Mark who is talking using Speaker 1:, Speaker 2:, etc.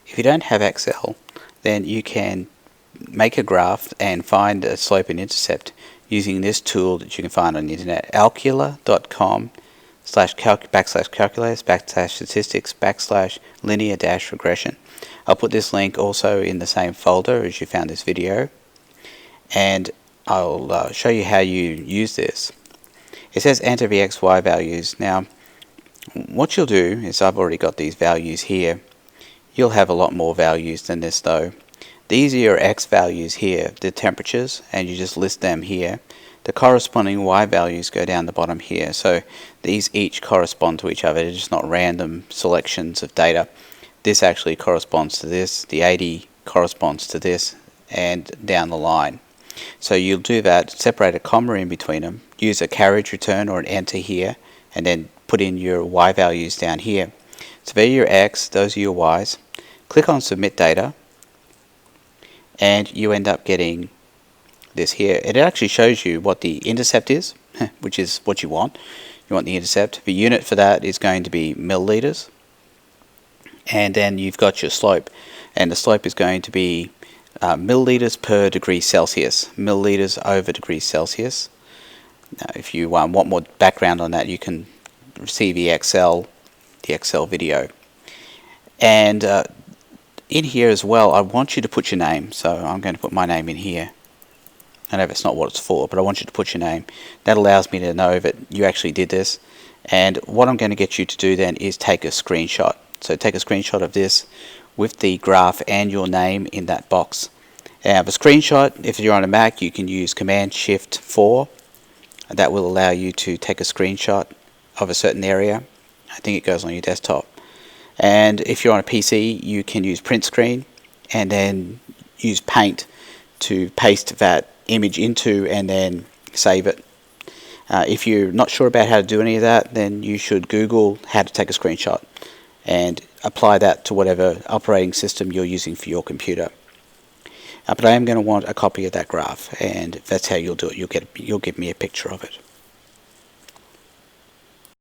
Speaker 1: If you don't have Excel, then you can make a graph and find a slope and intercept using this tool that you can find on the internet, alcula.com/calculus/statistics/linear-regression. I'll put this link also in the same folder as you found this video, and I'll show you how you use this. It says enter the x, y values. Now, what you'll do is, I've already got these values here. You'll have a lot more values than this though. These are your x values here, the temperatures, and you just list them here. The corresponding y values go down the bottom here. So these each correspond to each other. They're just not random selections of data. This actually corresponds to this, the 80 corresponds to this, and down the line. So you'll do that, separate a comma in between them, use a carriage return or an enter here, and then put in your y values down here. So there are your x, those are your y's. Click on submit data, and you end up getting this here. It actually shows you what the intercept is, which is what you want. You want the intercept. The unit for that is going to be milliliters. And then you've got your slope, and the slope is going to be milliliters per degree Celsius, milliliters over degrees Celsius. Now, if you want more background on that, you can see the Excel video. And in here as well, I want you to put your name. So I'm going to put my name in here. I know that's not what it's for, but I want you to put your name. That allows me to know that you actually did this. And what I'm going to get you to do then is take a screenshot. So take a screenshot of this with the graph and your name in that box. Now the screenshot, if you're on a Mac, you can use Command-Shift-4. That will allow you to take a screenshot of a certain area. I think it goes on your desktop. And if you're on a PC, you can use print screen and then use Paint to paste that image into and then save it. If you're not sure about how to do any of that, then you should Google how to take a screenshot and apply that to whatever operating system you're using for your computer. But I am going to want a copy of that graph, and that's how you'll do it. You'll give me a picture of it.